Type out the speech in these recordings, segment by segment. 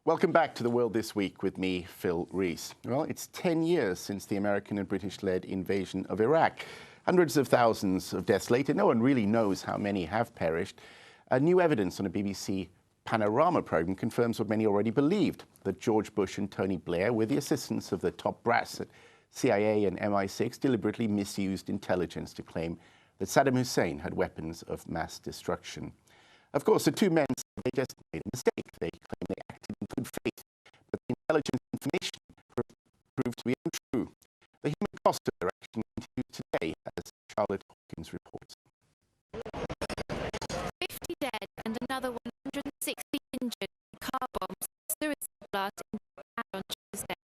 Welcome back to The World This Week with me, Phil Rees. Well, it's 10 years since the American and British-led invasion of Iraq. Hundreds of thousands of deaths later, no one really knows how many have perished. New evidence on a BBC Panorama program confirms what many already believed, that George Bush and Tony Blair, with the assistance of the top brass at CIA and MI6, deliberately misused intelligence to claim that Saddam Hussein had weapons of mass destruction. Of course, the two men said they just made a mistake. They claim they acted in good faith, but the intelligence information proved to be untrue. The human cost of their action continues today, as Charlotte Hawkins reports. 50 dead and another 160 injured in car bombs, suicide blast in Baghdad on Tuesday.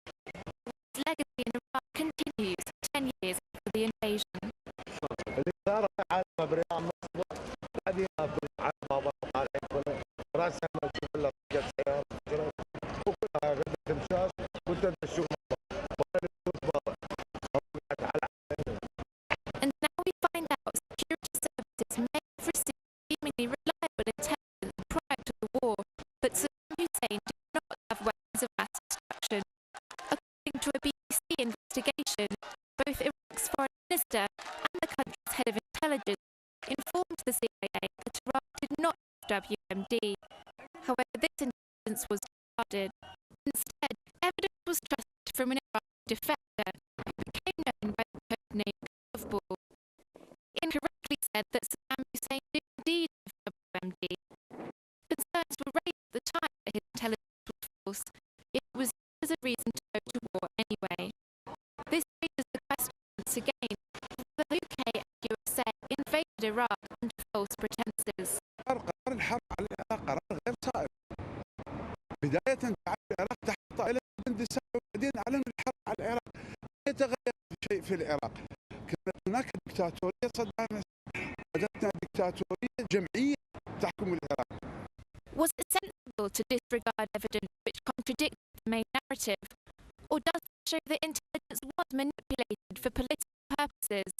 His legacy in Iraq continues 10 years after the invasion. And now we find out security services may have received seemingly reliable intelligence prior to the war that Saddam Hussein did not have weapons of mass destruction. According to a BBC investigation, both Iraq's foreign minister and the country's head of intelligence informed the CIA that Iraq did not have WMD. However, this intelligence was discarded. Instead, evidence was trusted from an Iraqi defector who became known by the code name Curveball. He incorrectly said that Saddam Hussein did indeed have WMD. Concerns were raised at the time that his intelligence was false, yet it was used as a reason to go to war anyway. This raises the question once again whether the UK and USA invaded Iraq under false pretenses. قرار الحرب على العراق قرار غير صائب. بداية دعا العراق تحت طائلة الاندساء وبعدين أعلنوا الحرب على العراق. لا يتغير شيء في العراق. كانت هناك دكتاتورية صدام وجدنا دكتاتورية جمعية تحكم العراق. Was it sensible to disregard evidence which contradicted the main narrative? Or does it show that intelligence was manipulated for political purposes?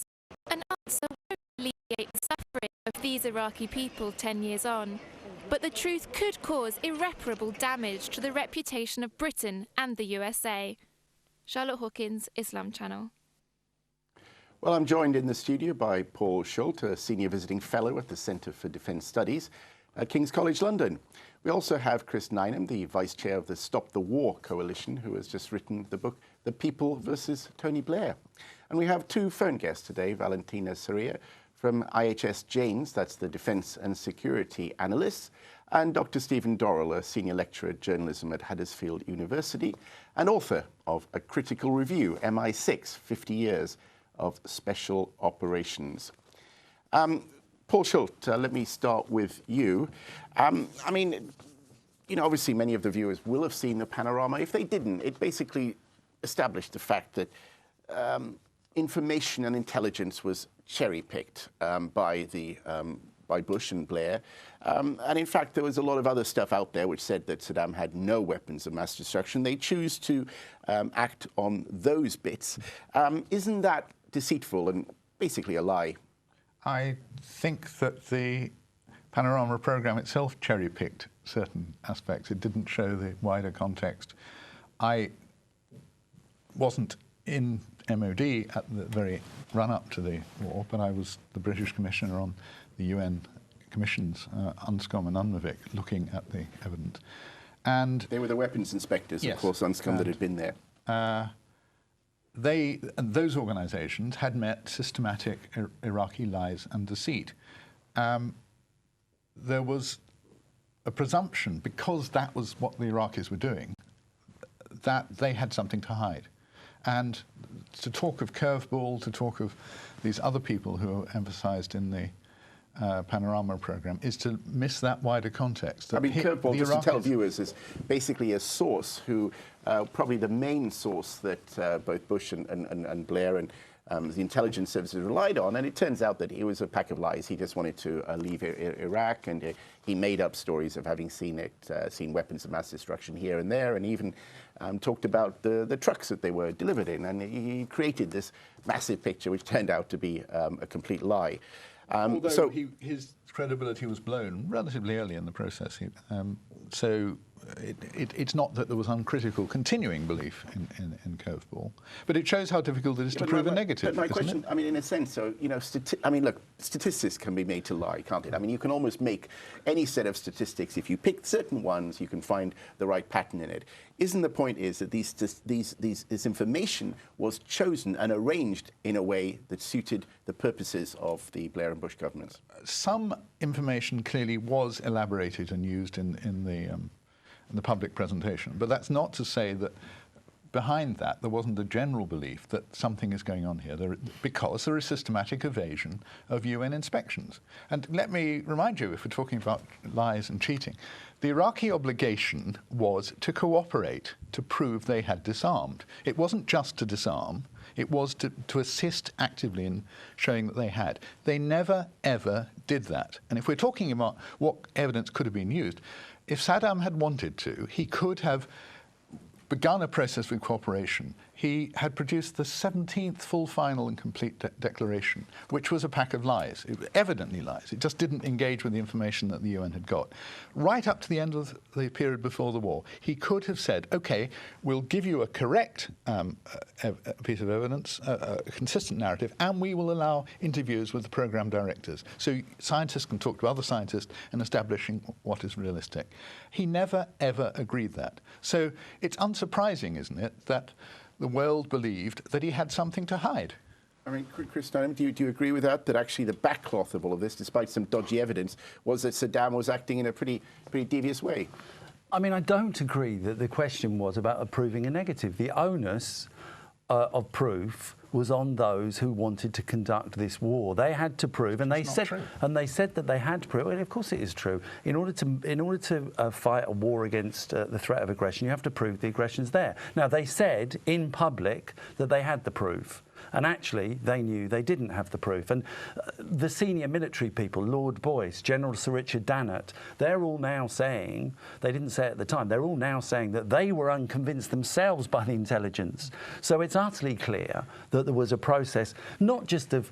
An answer won't alleviate the suffering of these Iraqi people 10 years on, but the truth could cause irreparable damage to the reputation of Britain and the USA. Charlotte Hawkins, Islam Channel. Well, I'm joined in the studio by Paul Schulte, a Senior Visiting Fellow at the Centre for Defence Studies at King's College London. We also have Chris Nineham, the Vice Chair of the Stop the War Coalition, who has just written the book, The People versus Tony Blair. And we have two phone guests today, Valentina Soria from IHS Janes, that's the Defence and Security Analyst, and Dr. Stephen Dorril, a Senior Lecturer at Journalism at Huddersfield University and author of A Critical Review, MI6, 50 Years of Special Operations. Paul Schulte, let me start with you. I mean, you know, obviously many of the viewers will have seen the panorama. If they didn't, it basically established the fact that information and intelligence was cherry-picked by Bush and Blair. And in fact, there was a lot of other stuff out there which said that Saddam had no weapons of mass destruction. They choose to act on those bits. Isn't that deceitful and basically a lie? I think that the Panorama programme itself cherry-picked certain aspects. It didn't show the wider context. I wasn't in MOD at the very run-up to the war, but I was the British Commissioner on the UN Commissions, UNSCOM and UNMOVIC, looking at the evidence. And they were the weapons inspectors, yes, of course, UNSCOM, that had been there. Those organisations had met systematic Iraqi lies and deceit. There was a presumption, because that was what the Iraqis were doing, that they had something to hide. And to talk of Curveball, to talk of these other people who are emphasised in the Panorama programme, is to miss that wider context. I mean, Curveball, just to tell viewers, is basically a source who, probably the main source that both Bush and Blair and the intelligence services relied on, and it turns out that it was a pack of lies. He just wanted to leave Iraq, and he made up stories of having seen weapons of mass destruction here and there, and even talked about the trucks that they were delivered in, and he created this massive picture which turned out to be a complete lie. Although his credibility was blown relatively early in the process. So it's not that there was uncritical continuing belief in curveball, but it shows how difficult it is to prove a negative. But my question, I mean, in a sense, so, you know, look, statistics can be made to lie, can't it? I mean, you can almost make any set of statistics. If you pick certain ones, you can find the right pattern in it. Isn't the point is that this information was chosen and arranged in a way that suited the purposes of the Blair and Bush governments? Some information clearly was elaborated and used in the public presentation, but that's not to say that behind that there wasn't a general belief that something is going on here, because there is systematic evasion of UN inspections. And let me remind you, if we're talking about lies and cheating, the Iraqi obligation was to cooperate to prove they had disarmed. It wasn't just to disarm, it was to assist actively in showing that they had. They never, ever did that. And if we're talking about what evidence could have been used, if Saddam had wanted to, he could have begun a process with cooperation. He had produced the 17th full, final and complete declaration, which was a pack of lies, evidently lies. It just didn't engage with the information that the UN had got. Right up to the end of the period before the war, he could have said, OK, we'll give you a correct piece of evidence, a consistent narrative, and we will allow interviews with the program directors. So scientists can talk to other scientists and establishing what is realistic. He never, ever agreed that. So it's unsurprising, isn't it, that the world believed that he had something to hide. I mean, Chris Nineham, do you agree with that? That actually the backcloth of all of this, despite some dodgy evidence, was that Saddam was acting in a pretty devious way? I mean, I don't agree that the question was about proving a negative. The onus of proof was on those who wanted to conduct this war. They had to prove, and they said that they had to prove. And of course, it is true. In order to fight a war against the threat of aggression, you have to prove the aggression's there. Now, they said in public that they had the proof. And actually, they knew they didn't have the proof. And the senior military people, Lord Boyce, General Sir Richard Dannett, they're all now saying, they didn't say it at the time, they're all now saying that they were unconvinced themselves by the intelligence. So it's utterly clear that there was a process, not just of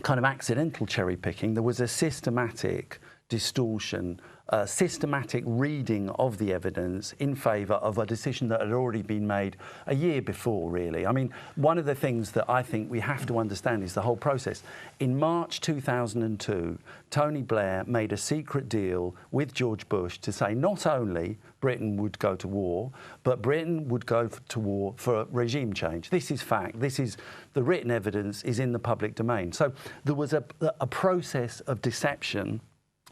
kind of accidental cherry picking, there was a systematic distortion, systematic reading of the evidence in favour of a decision that had already been made a year before, really. I mean, one of the things that I think we have to understand is the whole process. In March 2002, Tony Blair made a secret deal with George Bush to say not only Britain would go to war, but Britain would go to war for regime change. This is fact. This is the written evidence is in the public domain. So there was a process of deception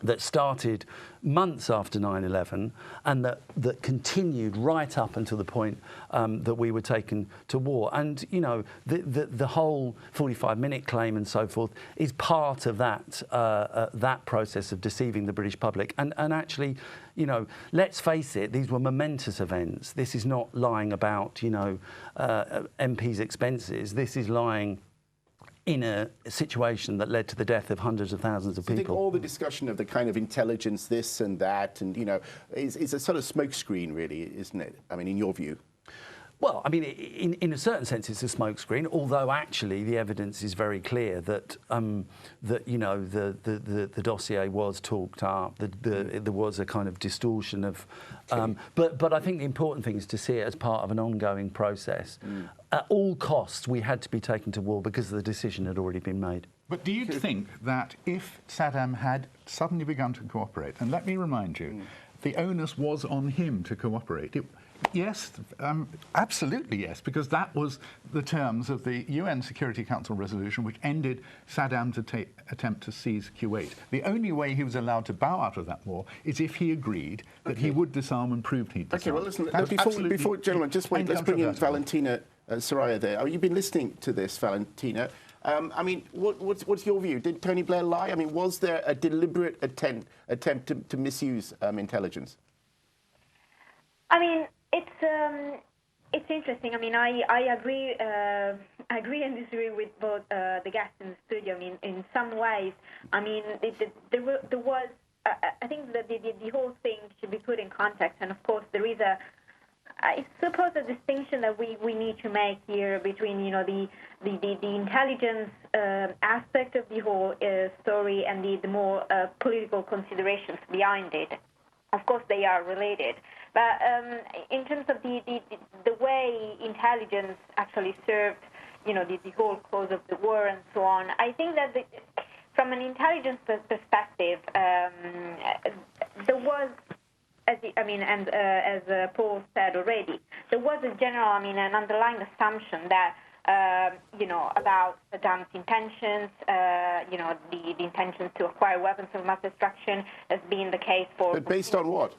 that started months after 9/11 and that continued right up until the point that we were taken to war. And, you know, the whole 45-minute claim and so forth is part of that process of deceiving the British public. And actually, you know, let's face it, these were momentous events. This is not lying about, you know, MPs' expenses. This is lying in a situation that led to the death of hundreds of thousands of people. I think all the discussion of the kind of intelligence, this and that, and, you know, is a sort of smokescreen, really, isn't it? I mean, in your view. Well, I mean, in a certain sense, it's a smokescreen. Although actually, the evidence is very clear that that, you know, the dossier was talked up. There was a kind of distortion of. But I think the important thing is to see it as part of an ongoing process. At all costs, we had to be taken to war because the decision had already been made. But do you think that if Saddam had suddenly begun to cooperate, and let me remind you, the onus was on him to cooperate. Yes, absolutely yes, because that was the terms of the UN Security Council resolution which ended Saddam's attempt to seize Kuwait. The only way he was allowed to bow out of that war is if he agreed that he would disarm and proved he'd disarm. Okay, well, listen, before gentlemen, just wait, let's bring in Valentina Soria there. You've been listening to this, Valentina. I mean, what's your view? Did Tony Blair lie? I mean, was there a deliberate attempt to misuse intelligence? I mean, it's interesting. I mean, I agree and disagree with both the guests in the studio. I mean, in some ways, I mean, there was. I think that the whole thing should be put in context, and of course, there is I suppose a distinction that we need to make here between, you know, the intelligence aspect of the whole story and the more political considerations behind it. Of course, they are related. But in terms of the way intelligence actually served, the whole cause of the war and so on, I think that from an intelligence perspective, there was, as Paul said already, there was a general, an underlying assumption that, about Saddam's intentions, the intentions to acquire weapons of mass destruction has been the case for... But based on what?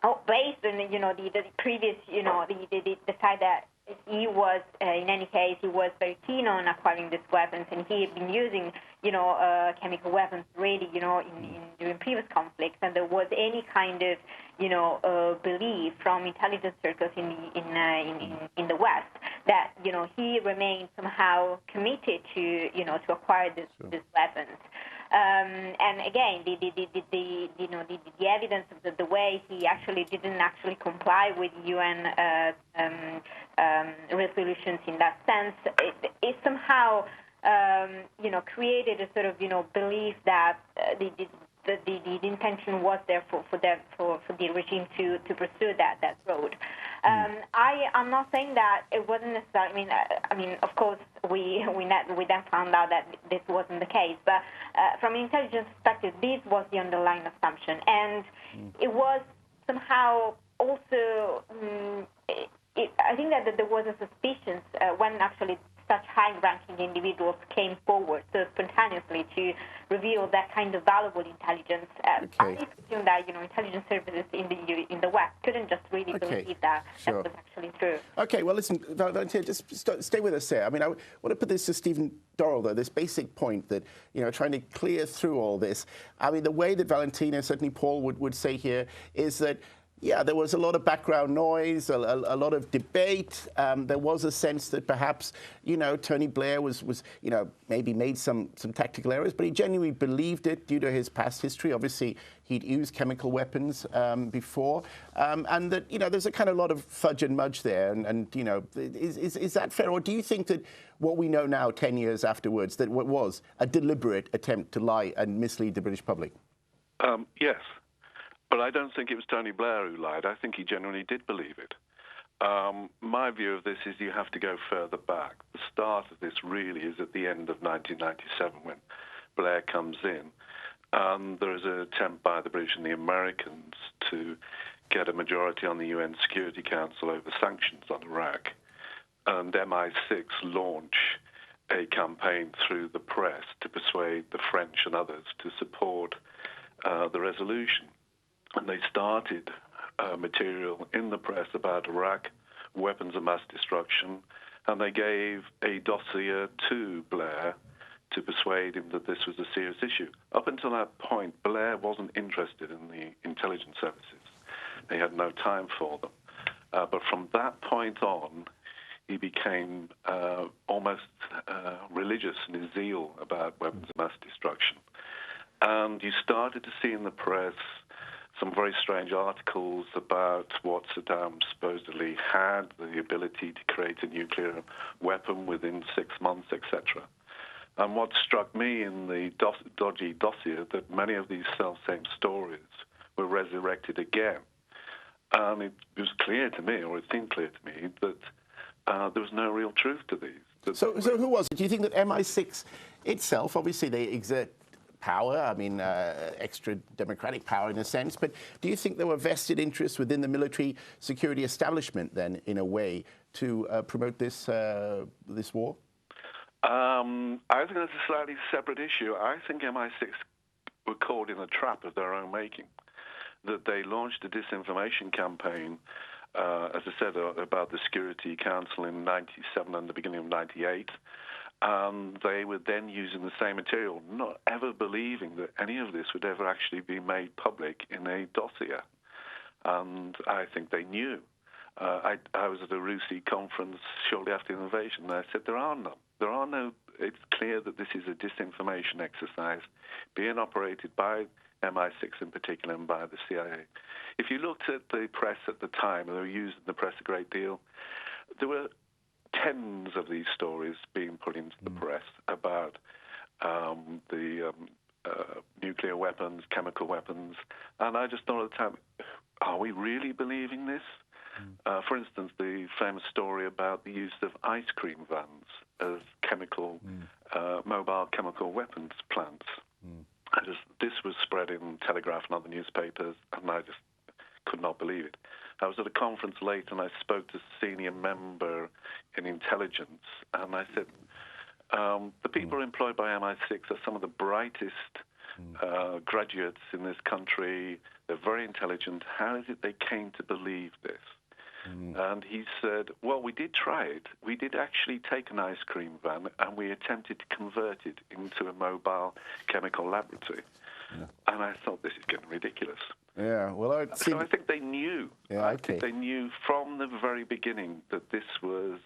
Oh, based on, the previous, the fact that he was, in any case, he was very keen on acquiring these weapons, and he had been using, chemical weapons already, during previous conflicts, and there was any kind of, belief from intelligence circles in the West that, he remained somehow committed to, to acquire these weapons. And again, the evidence of the way he actually didn't comply with UN resolutions in that sense, it somehow created a sort of belief that the intention was there for the regime to pursue that road. I'm not saying that it wasn't necessarily. Of course, we then found out that this wasn't the case. But from an intelligence perspective, this was the underlying assumption, and it was somehow also. I think that there was a suspicion when actually such high-ranking individuals came forward so spontaneously to reveal that kind of valuable intelligence. I assume that intelligence services in the West couldn't just really believe that that was actually true. Okay, well, listen, Valentina, just stay with us there. I want to put this to Stephen Dorril, though, this basic point that, trying to clear through all this. The way that Valentina, certainly Paul would say here, is that yeah, there was a lot of background noise, a lot of debate. There was a sense that perhaps, Tony Blair was maybe made some tactical errors, but he genuinely believed it due to his past history. Obviously, he'd used chemical weapons before, and that there's a kind of lot of fudge and mudge there. And is that fair, or do you think that what we know now, 10 years afterwards, that what was a deliberate attempt to lie and mislead the British public? Yes. But I don't think it was Tony Blair who lied. I think he genuinely did believe it. My view of this is you have to go further back. The start of this really is at the end of 1997 when Blair comes in. There is an attempt by the British and the Americans to get a majority on the UN Security Council over sanctions on Iraq. And MI6 launch a campaign through the press to persuade the French and others to support the resolution. And they started material in the press about Iraq, weapons of mass destruction, and they gave a dossier to Blair to persuade him that this was a serious issue. Up until that point, Blair wasn't interested in the intelligence services. He had no time for them. But from that point on, he became almost religious in his zeal about weapons of mass destruction. And you started to see in the press some very strange articles about what Saddam supposedly had, the ability to create a nuclear weapon within 6 months, etc. And what struck me in the dodgy dossier, that many of these self-same stories were resurrected again. And it was clear to me, or it seemed clear to me, that there was no real truth to these. So who was it? Do you think that MI6 itself, obviously they exert power, extra democratic power in a sense, but do you think there were vested interests within the military security establishment then, in a way, to promote this war? I think that's a slightly separate issue. I think MI6 were caught in a trap of their own making, that they launched a disinformation campaign, as I said, about the Security Council in 97 and the beginning of 98. And they were then using the same material, not ever believing that any of this would ever actually be made public in a dossier. And I think they knew. I was at a RUSI conference shortly after the invasion, and I said, there are no, it's clear that this is a disinformation exercise being operated by MI6 in particular and by the CIA. If you looked at the press at the time, and they were used in the press a great deal, there were tens of these stories being put into the press about the nuclear weapons, chemical weapons, and I just thought at the time, are we really believing this? For instance, the famous story about the use of ice cream vans as mobile chemical weapons plants. This was spread in Telegraph and other newspapers, and I just could not believe it. I was at a conference late, and I spoke to a senior member in intelligence, and I said, the people employed by MI6 are some of the brightest graduates in this country. They're very intelligent. How is it they came to believe this? And he said, well, we did try it. We did actually take an ice cream van and we attempted to convert it into a mobile chemical laboratory. And I thought, this is getting ridiculous. Yeah, well, so I think they knew. Yeah, I think they knew from the very beginning that this was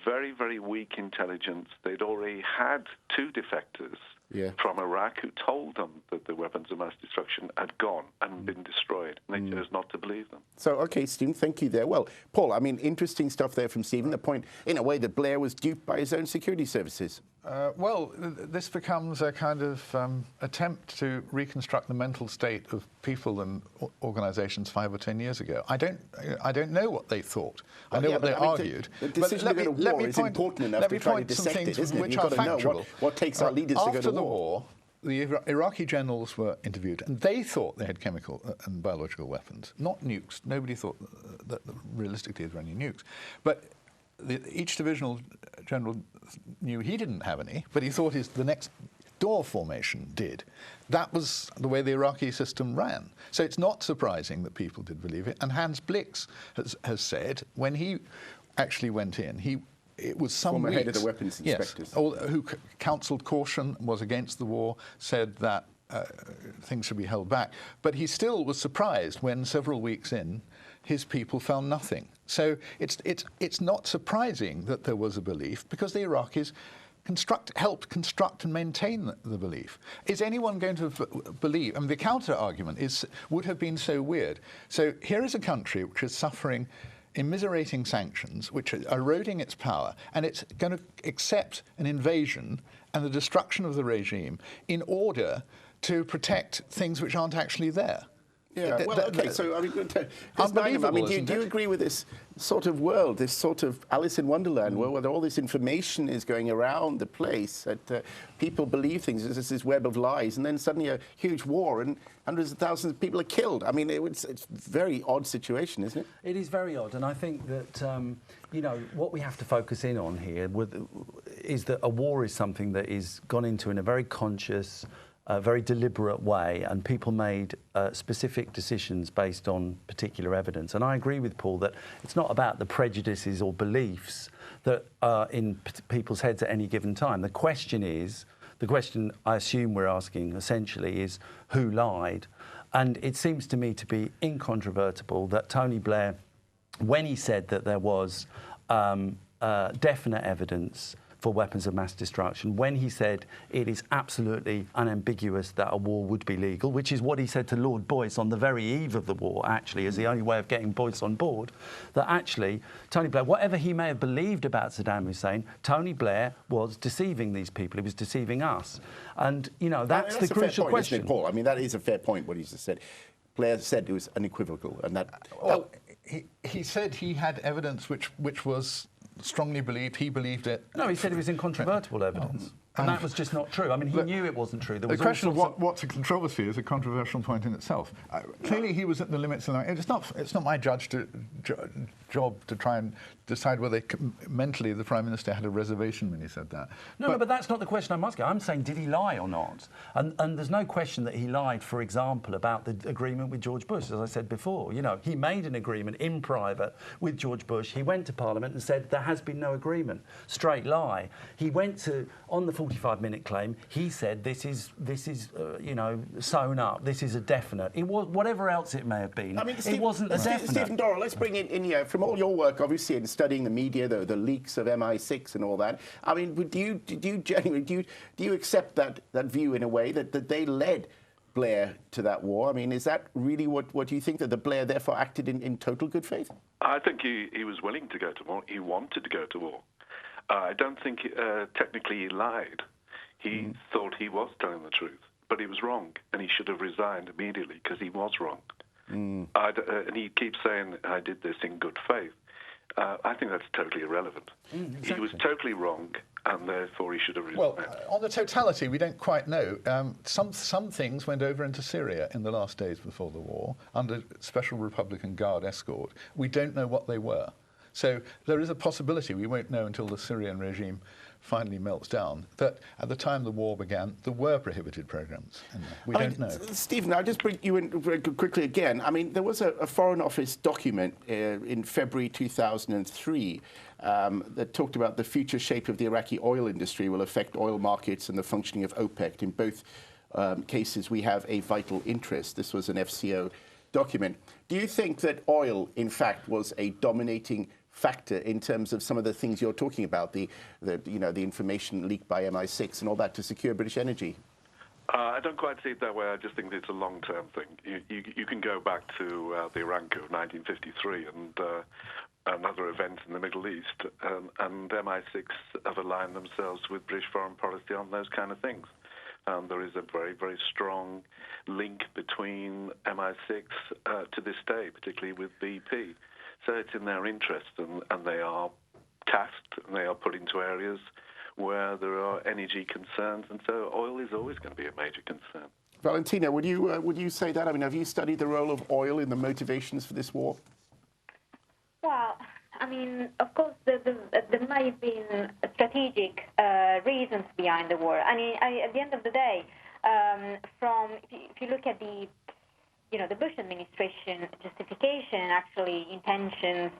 very, very weak intelligence. They'd already had two defectors from Iraq who told them that the weapons of mass destruction had gone and been destroyed, and they chose not to believe them. So, okay, Stephen, thank you there. Well, Paul, I mean, interesting stuff there from Stephen, the point, in a way, that Blair was duped by his own security services. Well, this becomes a kind of attempt to reconstruct the mental state of people and organisations 5 or 10 years ago. I don't know what they thought. I know what they argued. The decision to go to war is important enough to try to dissect it, isn't it? You've got to know what takes our leaders to go to war. After the war, the Iraqi generals were interviewed, and they thought they had chemical and biological weapons, not nukes. Nobody thought that realistically there were any nukes. But each divisional general knew he didn't have any, but he thought the next door formation did. That was the way the Iraqi system ran. So it's not surprising that people did believe it. And Hans Blix has said, when he actually went in, it was some former weeks, head of the weapons inspectors, who counselled caution, was against the war, said that things should be held back. But he still was surprised when several weeks in, his people found nothing. So it's not surprising that there was a belief, because the Iraqis helped construct and maintain the belief. Is anyone going to believe? I mean, the counter-argument would have been so weird. So here is a country which is suffering immiserating sanctions, which are eroding its power, and it's going to accept an invasion and the destruction of the regime in order to protect things which aren't actually there. Yeah, well, okay, so I mean, do you agree with this sort of world, this sort of Alice in Wonderland, where all this information is going around the place, that people believe things, there's this web of lies, and then suddenly a huge war and hundreds of thousands of people are killed? I mean, it's a very odd situation, isn't it? It is very odd, and I think that, you know, what we have to focus in on here is that a war is something that is gone into in a very conscious, very deliberate way, and people made specific decisions based on particular evidence. And I agree with Paul that it's not about the prejudices or beliefs that are in people's heads at any given time. The question I assume we're asking essentially is who lied. And it seems to me to be incontrovertible that Tony Blair, when he said that there was definite evidence for weapons of mass destruction, when he said it is absolutely unambiguous that a war would be legal, which is what he said to Lord Boyce on the very eve of the war, actually, as the only way of getting Boyce on board, that actually Tony Blair, whatever he may have believed about Saddam Hussein, Tony Blair was deceiving these people. He was deceiving us. And, you know, that's the crucial question. Isn't it, Paul? I mean, that is a fair point, what he just said. Blair said it was unequivocal, and that... Well, he said he had evidence which was strongly believed. He believed it. No, he said it was incontrovertible evidence. And that was just not true. I mean, he knew it wasn't true. There was the question of what's a controversy is a controversial point in itself. Clearly, he was at the limits. It's not my job to try and decide whether mentally the Prime Minister had a reservation when he said that. No, but that's not the question I'm asking. I'm saying, did he lie or not? And there's no question that he lied, for example, about the agreement with George Bush, as I said before. You know, he made an agreement in private with George Bush. He went to Parliament and said there has been no agreement. Straight lie. He went to, on the 45-minute claim, he said this is you know, sewn up. This is a definite. It was whatever else it may have been. I mean, it wasn't a definite. Stephen Dorril, let's bring in here from all your work, obviously, in studying the media, the leaks of MI6 and all that. I mean, do you accept that view in a way that they led Blair to that war? I mean, is that really what you think, that the Blair therefore acted in total good faith? I think he was willing to go to war. He wanted to go to war. I don't think technically he lied. He thought he was telling the truth, but he was wrong, and he should have resigned immediately because he was wrong. And he keeps saying, I did this in good faith. I think that's totally irrelevant. Exactly. He was totally wrong, and therefore he should have resigned. Well, on the totality, we don't quite know. Some things went over into Syria in the last days before the war under Special Republican Guard escort. We don't know what they were. So there is a possibility, we won't know until the Syrian regime finally melts down, that at the time the war began, there were prohibited programs. We don't know. Stephen, I'll just bring you in very quickly again. I mean, there was a Foreign Office document in February 2003 that talked about the future shape of the Iraqi oil industry will affect oil markets and the functioning of OPEC. In both cases, we have a vital interest. This was an FCO document. Do you think that oil, in fact, was a dominating factor in terms of some of the things you're talking about, the information leaked by MI6 and all that to secure British energy? I don't quite see it that way. I just think it's a long-term thing. You can go back to the Iraq of 1953 and other events in the Middle East, and MI6 have aligned themselves with British foreign policy on those kind of things. There is a very, very strong link between MI6 to this day, particularly with BP. So it's in their interest, and they are tasked, and they are put into areas where there are energy concerns, and so oil is always going to be a major concern. Valentina, would you say that? I mean, have you studied the role of oil in the motivations for this war? Well, I mean, of course, there may have been strategic reasons behind the war. I mean, at the end of the day, if you look at the Bush administration justification, actually intentions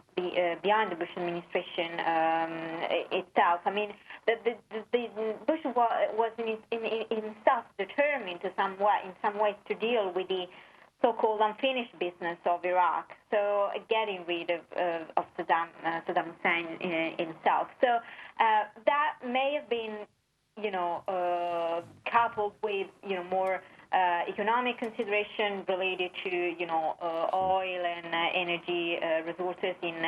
behind the Bush administration itself. I mean, the Bush was in himself determined in some ways to deal with the so-called unfinished business of Iraq, so getting rid of Saddam Hussein himself. So that may have been, coupled with more economic consideration related to oil and energy resources in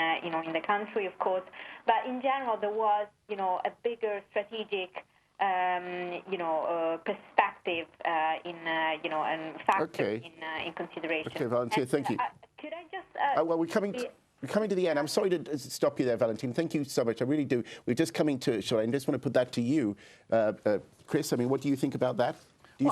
the country, of course. But in general, there was a bigger strategic perspective and factor in consideration. Okay, Valentina, thank you. Could I just? Well, we're coming to the end. I'm sorry to stop you there, Valentina. Thank you so much. I really do. We're just coming to Schulte. I just want to put that to you, Chris. I mean, what do you think about that? I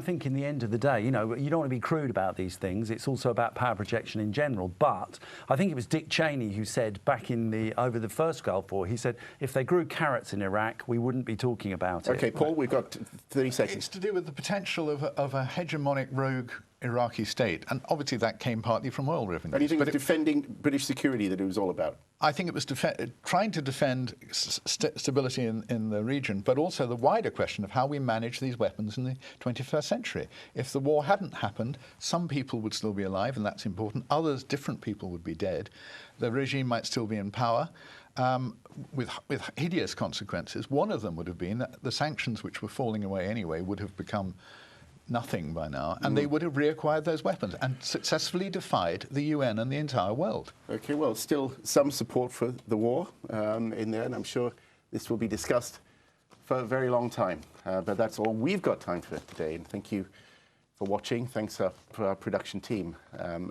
think in the end of the day, you don't want to be crude about these things. It's also about power projection in general. But I think it was Dick Cheney who said back over the first Gulf War, he said, if they grew carrots in Iraq, we wouldn't be talking about it. Okay, Paul, we've got 30 seconds. It's to do with the potential of a hegemonic rogue Iraqi state, and obviously that came partly from oil revenues. And do you think it's defending British security that it was all about? I think it was trying to defend stability in the region, but also the wider question of how we manage these weapons in the 21st century. If the war hadn't happened, some people would still be alive, and that's important. Others, different people, would be dead. The regime might still be in power. With hideous consequences. One of them would have been that the sanctions, which were falling away anyway, would have become nothing by now, and they would have reacquired those weapons and successfully defied the UN and the entire world. Okay, well, still some support for the war in there, and I'm sure this will be discussed for a very long time. But that's all we've got time for today, and thank you for watching. Thanks for our production team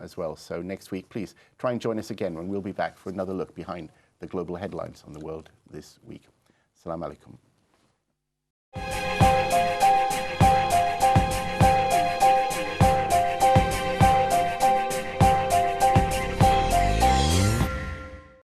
as well. So next week, please try and join us again when we'll be back for another look behind the global headlines on the world this week. Assalamu alaikum.